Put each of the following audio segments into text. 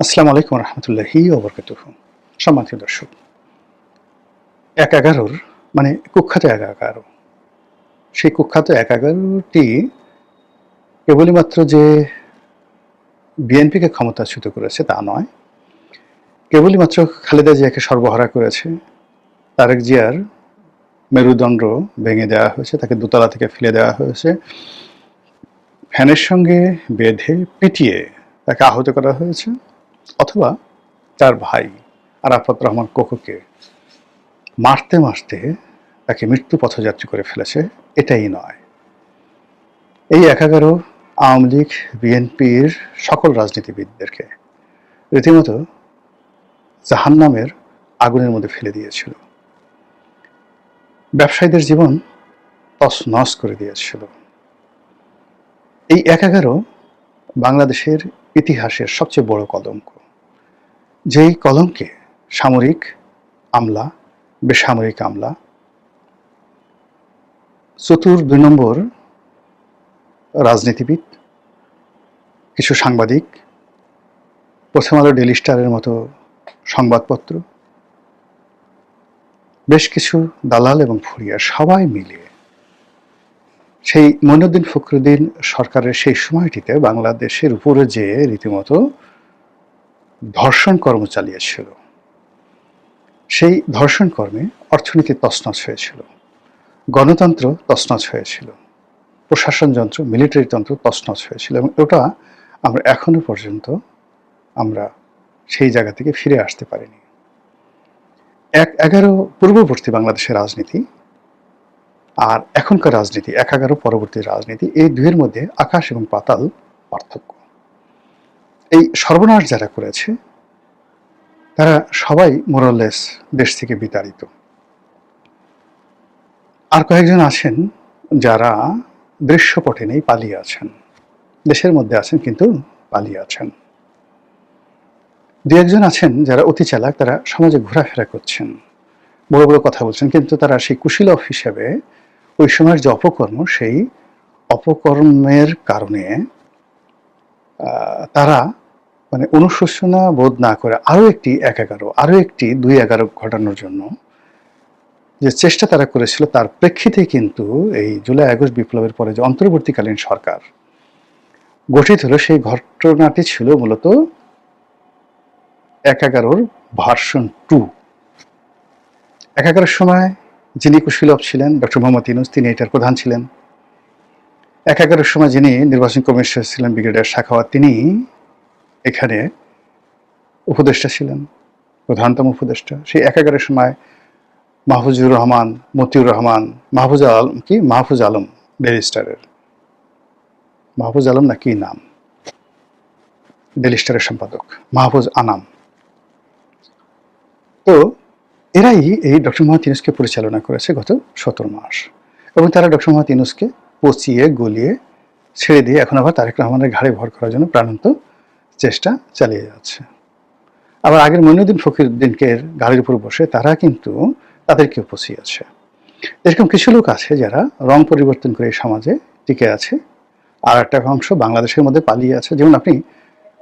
আসসালামু আলাইকুম রহমতুল্লাহি ওবরকাতুহু। সম্মানিত দর্শক, ১/১১ মানে কুখ্যাত ১/১১, সেই কুখ্যাত ১/১১টি কেবলই মাত্র যে বিএনপিকে ক্ষমতাচ্যুত করেছে তা নয়, কেবলই মাত্র খালেদা জিয়াকে সর্বহারা করেছে, তারেক জিয়ার মেরুদণ্ড ভেঙে দেওয়া হয়েছে, তাকে দোতলা থেকে ফেলে দেওয়া হয়েছে, ফ্যানের সঙ্গে বেঁধে পিটিয়ে তাকে আহত করা হয়েছে, অথবা তার ভাই আরাফাত রহমান কোকোকে মারতে মারতে তাকে মৃত্যু পথযাত্রী করে ফেলেছে। এটাই নয়, এই ১/১১ আওয়ামী লীগ বিএনপির সকল রাজনীতিবিদদেরকে রীতিমতো জাহান্নামের আগুনের মধ্যে ফেলে দিয়েছিল, ব্যবসায়ীদের জীবন তছনছ করে দিয়েছিল। এই ১/১১ বাংলাদেশের ইতিহাসের সবচেয়ে বড় কলঙ্ক, যেই কলঙ্কে সামরিক আমলা, বেসামরিক আমলা, চতুর ২ নম্বর রাজনীতিবিদ, কিছু সাংবাদিক, প্রথম আলো, ডেইলি স্টারের মতো সংবাদপত্র, বেশ কিছু দালাল এবং ফুরিয়া সবাই মিলে সেই মঈনুদ্দিন ফখরুদ্দিন সরকারের সেই সময়টিতে বাংলাদেশের উপরে যে রীতিমতো ধর্ষণ কর্ম চালিয়েছিল, সেই ধর্ষণ কর্মে অর্থনীতি তছনছ হয়েছিল, গণতন্ত্র তছনছ হয়েছিল, প্রশাসন যন্ত্র, মিলিটারি তন্ত্র তছনছ হয়েছিল, এবং ওটা আমরা এখনো পর্যন্ত আমরা সেই জায়গা থেকে ফিরে আসতে পারিনি। ১/১১ পূর্ববর্তী বাংলাদেশের রাজনীতি আর এখনকার রাজনীতি, ১/১১ পরবর্তী রাজনীতি, এই দুইয়ের মধ্যে আকাশ এবং পাতাল পার্থক্য। এই সর্বনাশ যারা করেছে তারা সবাই মোরাললেস দেশ থেকে বিতাড়িত। আর কয়েকজন আছেন যারা দৃশ্যপটে নেই, পালিয়ে আছেন, দেশের মধ্যে আছেন কিন্তু পালিয়ে আছেন। দু একজন আছেন যারা অতি চালাক, তারা সমাজে ঘোরাফেরা করছেন, বড় বড় কথা বলছেন, কিন্তু তারা সেই কুশীলব হিসেবে ওই সময়ের যে অপকর্ম, সেই অপকর্মের কারণে তারা মানে অনুশোচনা বোধ না করে আরও একটি ১/১১, আরও একটি ২/১১ ঘটানোর জন্য যে চেষ্টা তারা করেছিল, তার প্রেক্ষিতে কিন্তু এই জুলাই আগস্ট বিপ্লবের পরে যে অন্তর্বর্তীকালীন সরকার গঠিত হলো, সেই ঘটনাটি ছিল মূলত ১/১১ ভার্সন 2। ১/১১ সময় যিনি কুশীলব ছিলেন ডক্টর মোহাম্মদ ইউনূস, তিনি এটার প্রধান ছিলেন। ১/১১ সময় যিনি নির্বাচন কমিশনার ছিলেন ব্রিগেডিয়ার সাখাওয়াত, তিনি এখানে উপদেষ্টা ছিলেন, প্রধানতম উপদেষ্টা। সেই ১/১১ সময় মাহফুজুর রহমান, মতিউর রহমান, মাহফুজ আলম, ডেইলি স্টারের মাহফুজ আলম না কি নাম, ডেইলি স্টারের সম্পাদক মাহফুজ আনাম, তো এরাই এই ডক্টর মোহাম্মদ ইউনূসকে পরিচালনা করেছে গত ১৭ মাস, এবং তারা ডক্টর মোহাম্মদ ইউনূসকে পচিয়ে গলিয়ে ছেড়ে দিয়ে এখন আবার তারেক রহমানের ঘাড়ে ভর করার জন্য প্রাণান্ত চেষ্টা চালিয়ে যাচ্ছে। আবার আগের মঈনুদ্দিন ফখরুদ্দিনকে ঘাড়ের উপর বসে তারা কিন্তু তাদেরকে পচিয়েছে। এরকম কিছু লোক আছে যারা রং পরিবর্তন করে এই সমাজে টিকে আছে, আর একটা অংশ বাংলাদেশের মধ্যে পালিয়ে আছে। যেমন আপনি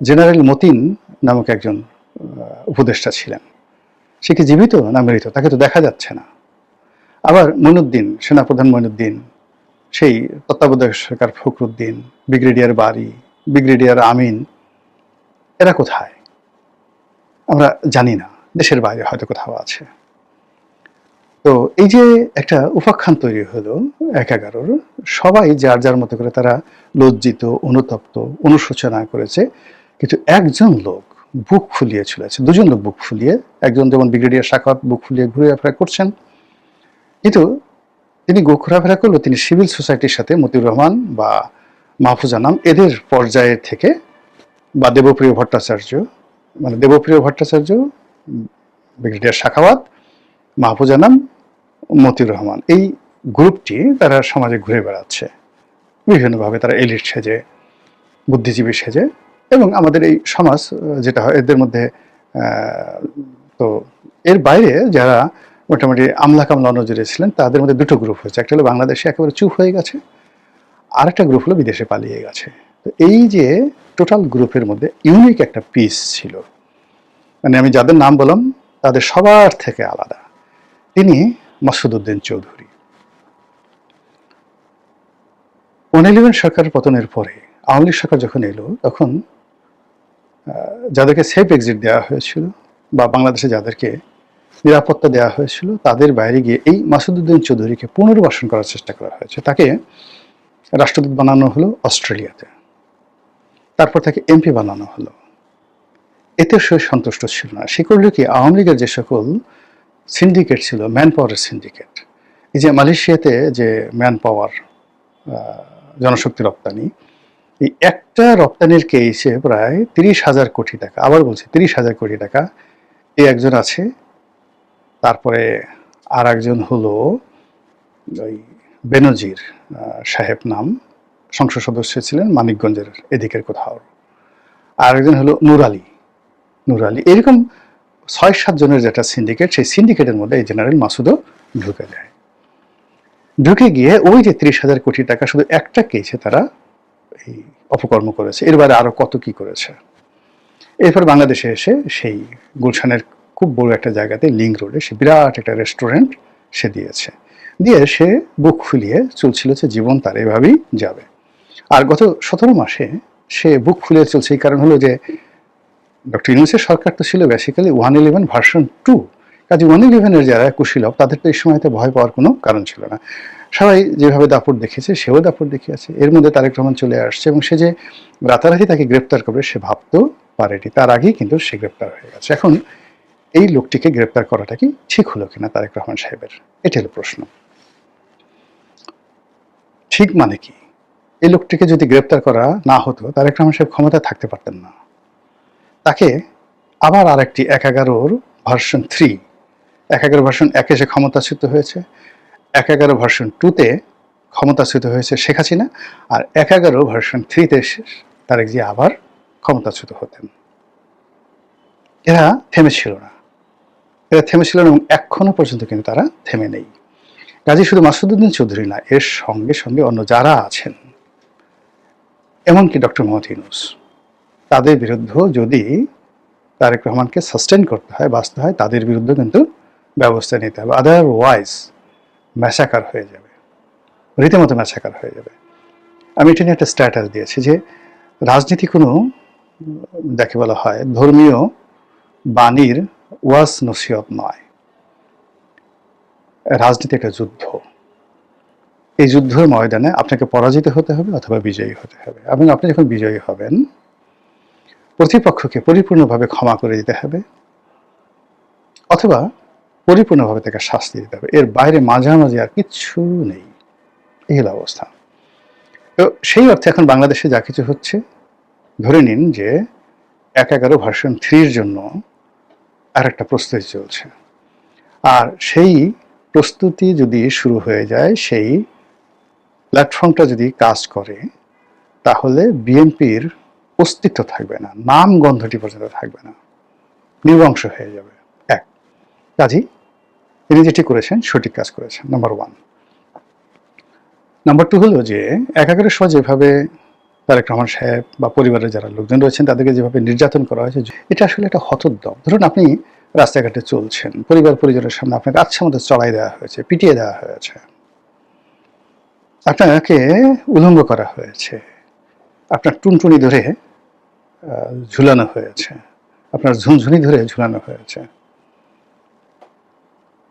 জেনারেল মতিন নামক একজন উপদেষ্টা ছিলেন, সে কি জীবিত না মৃত তাকে তো দেখা যাচ্ছে না। আবার মঈনুদ্দিন, সেনাপ্রধান মঈনুদ্দিন, সেই তত্ত্বাবধায়ক সরকার ফখরুদ্দিন, ব্রিগেডিয়ার বারী, ব্রিগেডিয়ার আমিন, এরা কোথায় আমরা জানি না, দেশের বাইরে হয়তো কোথাও আছে। তো এই যে একটা উপাখ্যান তৈরি হলো ১/১১, সবাই যার যার মতো করে তারা লজ্জিত, অনুতপ্ত, অনুশোচনা করেছে, কিন্তু একজন লোক বুক ফুলিয়ে চলেছে, দুজন লোক বুক ফুলিয়ে, একজন যেমন ব্রিগেডিয়ার সাখাওয়াত বুক ফুলিয়ে ঘুরেফেরা করছেন, কিন্তু তিনি ঘোরাফেরা করলো তিনি সিভিল সোসাইটির সাথে মতিউর রহমান বা মাহফুজ আনাম এদের পর্যায়ের থেকে, বা দেবপ্রিয় ভট্টাচার্য, মানে দেবপ্রিয় ভট্টাচার্য, ব্রিগেডিয়ার সাখাওয়াত, মাহফুজ আনাম, মতিউর রহমান, এই গ্রুপটি তারা সমাজে ঘুরে বেড়াচ্ছে বিভিন্নভাবে, তারা এলিট সেজে, বুদ্ধিজীবী সেজে, এবং আমাদের এই সমাজ যেটা হয় এদের মধ্যে তো এর বাইরে যারা মোটামুটি আমলা কামলা নজরে ছিলেন, তাদের মধ্যে দুটো গ্রুপ হয়েছে। একটা হলো বাংলাদেশে একেবারে চুপ হয়ে গেছে, আর একটা গ্রুপ হলো বিদেশে পালিয়ে গেছে। তো এই যে টোটাল গ্রুপের মধ্যে ইউনিক একটা পিস ছিল, মানে আমি যাদের নাম বললাম তাদের সবার থেকে আলাদা, তিনি মাসুদ উদ্দিন চৌধুরী। 11 সরকারের পতনের পরে আওয়ামী লীগ সরকার যখন এলো, তখন যাদেরকে সেফ এক্সিট দেওয়া হয়েছিল বা বাংলাদেশে যাদেরকে নিরাপত্তা দেওয়া হয়েছিল, তাদের বাইরে গিয়ে এই মাসুদ উদ্দিন চৌধুরীকে পুনর্বাসন করার চেষ্টা করা হয়েছে। তাকে রাষ্ট্রদূত বানানো হলো অস্ট্রেলিয়াতে, তারপর তাকে এমপি বানানো হলো। এতে সে সন্তুষ্ট ছিল না। সে করল কি, আওয়ামী লীগের যে সকল সিন্ডিকেট ছিল, ম্যান পাওয়ারের সিন্ডিকেট, এই যে মালয়েশিয়াতে যে ম্যান পাওয়ার জনশক্তি রপ্তানি, এই একটা রপ্তানির কেসে প্রায় 30,000 কোটি টাকা, আবার বলছি 30,000 কোটি টাকা, এই একজন আছে। তারপরে আর একজন হলো ওই বেনজির সাহেব নাম, সংসদ সদস্য ছিলেন মানিকগঞ্জের এদিকের কোথাও। আর একজন হলো নূর আলী। এরকম 6-7 জনের যেটা সিন্ডিকেট, সেই সিন্ডিকেটের মধ্যে এই জেনারেল মাসুদও ঢুকে যায়। ঢুকে গিয়ে ওই যে 30,000 কোটি টাকা শুধু একটা কেসে তারা এই অপকর্ম করেছে, এর বাইরে আরো কত কি করেছে। এরপর বাংলাদেশে এসে সেই গুলশানের খুব বড় একটা জায়গাতে লিংক রোডে সে বিরাট একটা রেস্টুরেন্ট সে দিয়েছে, দিয়ে সে বুক ফুলিয়ে চলছিল যে জীবন তার এভাবেই যাবে। আর গত 17 মাসে সে বুক ফুলিয়ে চলছে, এই কারণ হলো যে ডক্টর ইউনূসের সরকার তো ছিল বেসিক্যালি 111 ভার্সন 2, কাজে 111-এর যারা কুশীলব তাদের তো এই সময়তে ভয় পাওয়ার কোনো কারণ ছিল না। সবাই যেভাবে দাপট দেখেছে সেও দাপট দেখিয়েছে। এর মধ্যে তারেক রহমান চলে আসছে এবং সে যে রাতারাতি তাকে গ্রেপ্তার করবে সে ভাবতেও পারেনি, তার আগেই কিন্তু সে গ্রেপ্তার হয়ে গেছে। এখন এই লোকটিকে গ্রেপ্তার করাটা কি ঠিক হলো কিনা তারেক রহমান সাহেবের, এটা হলো প্রশ্ন। ঠিক মানে কি, এই লোকটিকে যদি গ্রেপ্তার করা না হতো তারেক রহমান সাহেব ক্ষমতায় থাকতে পারতেন না। তাকে আবার আরেকটি 11 ভার্সন 3, 11 ভার্সন 1-এ সে ক্ষমতাচ্যুত হয়েছে, 11 ভার্সন 2-তে ক্ষমতাচ্যুত হয়েছে শেখ হাসিনা, আর 11 ভার্সন 3-তে তারেক জিয়া আবার ক্ষমতাচ্যুত হতেন। এরা থেমেছিল না এবং এখনো পর্যন্ত কিন্তু তারা থেমে নেই। কাজী শুধু মাসুদ উদ্দিন চৌধুরী না, এর সঙ্গে সঙ্গে অন্য যারা আছেন, এমনকি ডক্টর মোহাম্মদ ইউনূস, তাদের বিরুদ্ধেও যদি তারেক রহমানকে সাস্টেন করতে হয়, বাঁচতে হয়, তাদের বিরুদ্ধে কিন্তু ব্যবস্থা নিতে হবে। আদারওয়াইজ ম্যাসাকার হয়ে যাবে, রীতিমতো ম্যাসাকার হয়ে যাবে। আমি এটা নিয়ে একটা স্ট্যাটাস দিয়েছি যে রাজনীতি কোনো, যাকে বলা হয় ধর্মীয় বাণীর ওয়াজ নসিহত নয়, রাজনীতি একটা যুদ্ধ। এই যুদ্ধের ময়দানে আপনাকে পরাজিত হতে হবে অথবা বিজয়ী হতে হবে, এবং আপনি যখন বিজয়ী হবেন প্রতিপক্ষকে পরিপূর্ণভাবে ক্ষমা করে দিতে হবে অথবা পরিপূর্ণভাবে তাকে শাস্তি দিতে হবে, এর বাইরে মাঝামাঝি আর কিচ্ছু নেই। এই হলো অবস্থা। তো সেই অর্থে এখন বাংলাদেশে যা কিছু হচ্ছে, ধরে নিন যে 11 ভার্সন 3-র জন্য আর একটা প্রস্তুতি চলছে, আর সেই প্রস্তুতি যদি শুরু হয়ে যায়, সেই প্ল্যাটফর্মটা যদি কাজ করে, তাহলে বিএনপির অস্তিত্ব থাকবে না, নাম গন্ধটি পর্যন্ত থাকবে না, নির্বংশ হয়ে যাবে। এক, কাজী তিনি যেটি করেছেন সঠিক কাজ করেছেন, নাম্বার 1। নাম্বার 2 হলো যে 11-এর সময় যেভাবে তারেক রহমান সাহেব বা পরিবারের যারা লোকজন রয়েছেন তাদেরকে যেভাবে নির্যাতন করা হয়েছে, এটা আসলে একটা হতোদ্যম। ধরুন আপনি রাস্তাঘাটে চলছেন, পরিবার পরিজনের সামনে আপনাকে আচ্ছা মতো চড়াই দেওয়া হয়েছে, পিটিয়ে দেওয়া হয়েছে, আপনাকে উলঙ্গ করা হয়েছে, আপনার টুনটুনি ধরে ঝুলানো হয়েছে, আপনার ঝুনঝুনি ধরে ঝুলানো হয়েছে,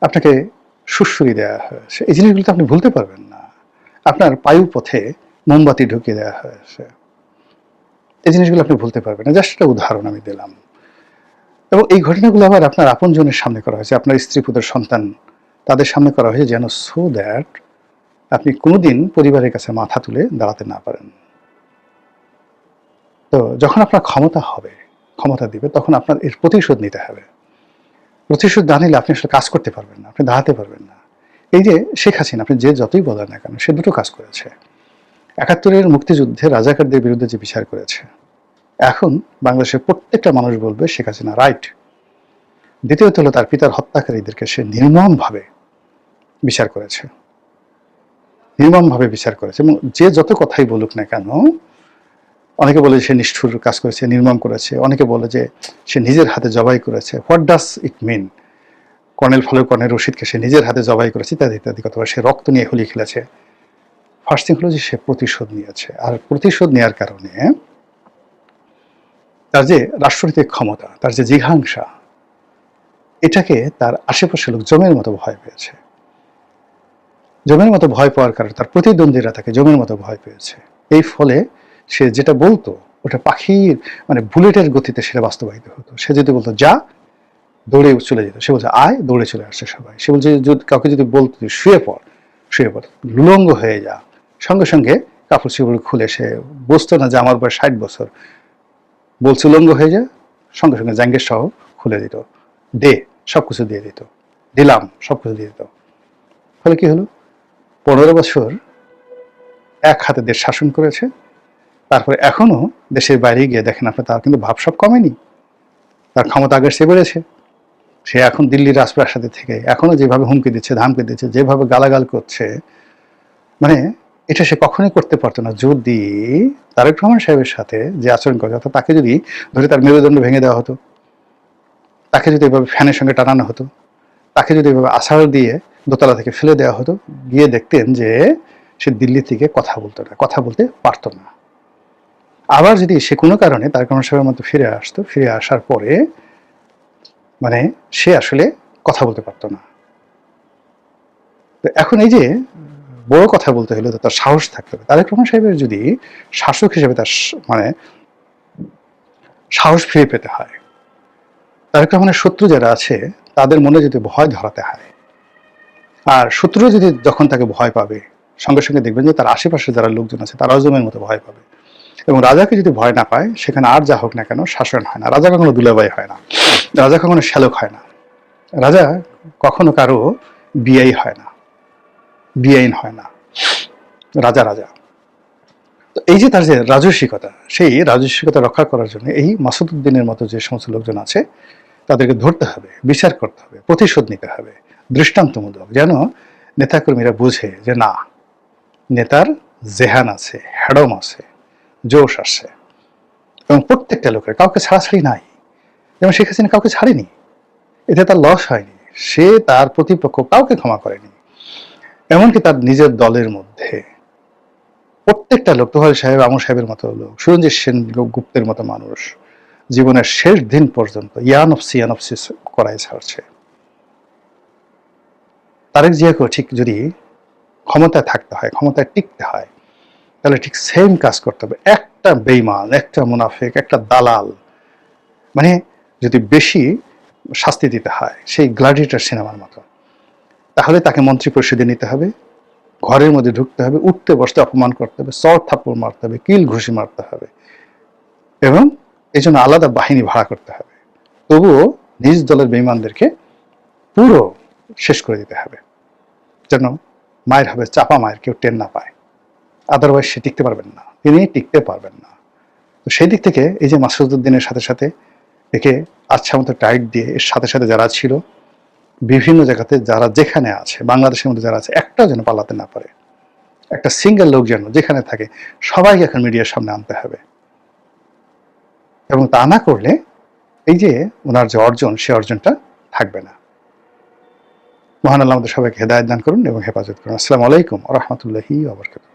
আপনাকে সুড়সুড়ি দেওয়া হয়েছে। এই জিনিসগুলো তো আপনি ভুলতে পারবেন না। আপনার পায়ু পথে মোমবাতি ঢুকিয়ে দেওয়া হয়েছে, এই জিনিসগুলো আপনি ভুলতে পারবেন না। জাস্ট একটা উদাহরণ আমি দিলাম। এবং এই ঘটনাগুলো আবার আপনার আপনজনের সামনে করা হয়েছে, আপনার স্ত্রী পুত্র সন্তান তাদের সামনে করা হয়েছে, যেন সো দ্যাট আপনি কোনোদিন পরিবারের কাছে মাথা তুলে দাঁড়াতে না পারেন। তো যখন আপনার ক্ষমতা দিবে, তখন আপনার এর প্রতিশোধ নিতে হবে। প্রতিশোধ না নিলে আপনি আসলে কাজ করতে পারবেন না, আপনি দাঁড়াতে পারবেন না। এই যে শেখ হাসিনা, আপনি যে যতই বলেন না কেন, সে দুটো কাজ করেছে। 71-এর মুক্তিযুদ্ধে রাজাকারদের বিরুদ্ধে যে বিচার করেছে, এখন বাংলাদেশের প্রত্যেকটা মানুষ বলবে শেখ হাসিনা রাইট। দ্বিতীয়ত হলো তার পিতার হত্যাকারীদেরকে সে নির্মমভাবে বিচার করেছে, এবং যে যত কথাই বলুক না কেন, অনেকে বলে সে নিষ্ঠুর কাজ করেছে, নির্মম করেছে, অনেকে বলে যে সে নিজের হাতে জবাই করেছে। What does it mean? Colonel ফলের কর্নেল রশিদকে সে নিজের হাতে জবাই করেছে, ইত্যাদি ইত্যাদি কথা। সে রক্ত নিয়ে হোলি খেলেছে। ফার্স্ট থিং হলো যে সে প্রতিশোধ নিয়েছে, আর প্রতিশোধ নেওয়ার কারণে তার যে রাষ্ট্রনীতিক ক্ষমতা, তার যে জিঘাংসা, এটাকে তার আশেপাশের লোক জমের মতো ভয় পেয়েছে। জমের মতো ভয় পাওয়ার কারণে তার প্রতিদ্বন্দ্বীরা তাকে জমের মতো ভয় পেয়েছে। এই ফলে সে যেটা বলতো ওটা পাখির মানে বুলেটের গতিতে সেটা বাস্তবায়িত হতো। সে যদি বলতো যা, দৌড়ে চলে যেত। সে বলছে আয়, দৌড়ে চলে আসছে সবাই। সে বলছে কাউকে যদি বলতো শুয়ে পড়, শুয়ে পড়, লুলঙ্গ হয়ে যা, সঙ্গে সঙ্গে কাপড় চোপড় খুলে, সে বুঝতো না যে আমার বয়স 60 বছর, বলছে উলঙ্গ হয়ে যা, সঙ্গে সঙ্গে জ্যাঙ্গের সহ খুলে দিত, দে, সবকিছু দিয়ে দিত, দিলাম, সবকিছু দিয়ে দিত। ফলে কি হলো, 15 বছর এক হাতে দেশ শাসন করেছে। তারপরে এখনো দেশের বাইরে গিয়ে দেখেন আপনি, তার কিন্তু ভাব সব কমেনি, তার ক্ষমতা আগের চেয়ে বেড়েছে। সে এখন দিল্লির রাজপ্রাসাদে থেকে এখনো যেভাবে হুমকি দিচ্ছে, ধামকি দিচ্ছে, যেভাবে গালাগাল করছে, মানে এটা সে কখনোই করতে পারতো না যদি তারেক রহমান সাহেবের সাথে যে আচরণ করে, অর্থাৎ তাকে যদি ধরে তার মেরুদণ্ড ভেঙে দেওয়া হতো, তাকে যদি এভাবে ফ্যানের সঙ্গে টানানো হতো, তাকে যদি এভাবে আছাড় দিয়ে দোতলা থেকে ফেলে দেওয়া হতো, গিয়ে দেখতেন যে সে দিল্লি থেকে কথা বলতো না, কথা বলতে পারতো না। আবার যদি সে কোনো কারণে তারেক রহমান সাহেবের মতো ফিরে আসতো, ফিরে আসার পরে মানে সে আসলে কথা বলতে পারতো না। তো এখন এই যে বড় কথা বলতে হলে তার সাহস থাকতে হবে। তারেক রহমান সাহেবের যদি শাসক হিসেবে তার মানে সাহস ফিরে পেতে হয়, তারেক রহমানের শত্রু যারা আছে তাদের মনে যদি ভয় ধরাতে হয়, আর শত্রু যদি যখন তাকে ভয় পাবে, সঙ্গে সঙ্গে দেখবেন যে তার আশেপাশে যারা লোকজন আছে তারাও জমের মতো ভয় পাবে। এবং রাজাকে যদি ভয় না পায়, সেখানে আর যা হোক না কেন শাসন হয় না। রাজা কখনো দুলাভাই হয় না, রাজা কখনো শ্যালক হয় না, রাজা কখনো কারো বিআই হয় না, বিআইন হয় না, রাজা রাজা। তো এই যে তার যে রাজস্বিকতা, সেই রাজস্বিকতা রক্ষা করার জন্য এই মাসুদউদ্দিনের মতো যে সমস্ত লোকজন আছে তাদেরকে ধরতে হবে, বিচার করতে হবে, প্রতিশোধ নিতে হবে দৃষ্টান্তমূলক, যেন নেতাকর্মীরা বুঝে যে না, নেতার জেহান আছে, হ্যাডম আছে, জোশ আছে। এবং প্রত্যেকটা লোকের কাউকে ছাড়াছাড়ি নাই। যেমন শেখ হাসিনা কাউকে ছাড়েনি, এতে তার লস হয়নি, সে তার প্রতিপক্ষ কাউকে ক্ষমা করেনি। এমনকি তার নিজের দলের মধ্যে প্রত্যেকটা লোক, তোহাল সাহেব, আমর সাহেবের মতো লোক, সুরঞ্জিত সেন গুপ্তের মতো মানুষ জীবনের শেষ দিন পর্যন্ত ইয়ানফসি করাই ছাড়ছে। তারেক জিয়াকেও ঠিক যদি ক্ষমতায় থাকতে হয়, ক্ষমতায় টিকতে হয়, তাহলে ঠিক সেম কাজ করতে হবে। একটা বেইমান, একটা মুনাফিক, একটা দালাল মানে যদি বেশি শাস্তি দিতে হয় সেই গ্ল্যাডিয়েটর সিনেমার মতো, তাহলে তাকে মন্ত্রী পরিষদে নিতে হবে, ঘরের মধ্যে ঢুকতে হবে, উঠতে বসতে অপমান করতে হবে, চর থাপ্পড় মারতে হবে, কিল ঘুষি মারতে হবে, এবং এই জন্য আলাদা বাহিনী ভাড়া করতে হবে। তবুও নিজ দলের বেইমানদেরকে পুরো শেষ করে দিতে হবে, যেন মায়ের হবে চাপা মায়ের, কেউ টের না পায়। আদারওয়াইজ সে টিকতে পারবেন না, তিনি টিকতে পারবেন না। তো সেই দিক থেকে এই যে মাসুদউদ্দিনের সাথে সাথে একে আচ্ছা মতো টাইট দিয়ে, এর সাথে সাথে যারা ছিল বিভিন্ন জায়গাতে, যারা যেখানে আছে বাংলাদেশের মধ্যে যারা আছে, একটাও যেন পালাতে না পারে। একটা সিঙ্গেল লোক যেন যেখানে থাকে সবাইকে এখন মিডিয়ার সামনে আনতে হবে। এবং তা না করলে এই যে ওনার যে অর্জন, সে অর্জনটা থাকবে না। মহান আল্লাহ আমাদের সবাইকে হেদায়েত দান করুন এবং হেফাজত করুন। আসসালামু আলাইকুম ওয়া রাহমাতুল্লাহি ওয়া বারাকাতুহু।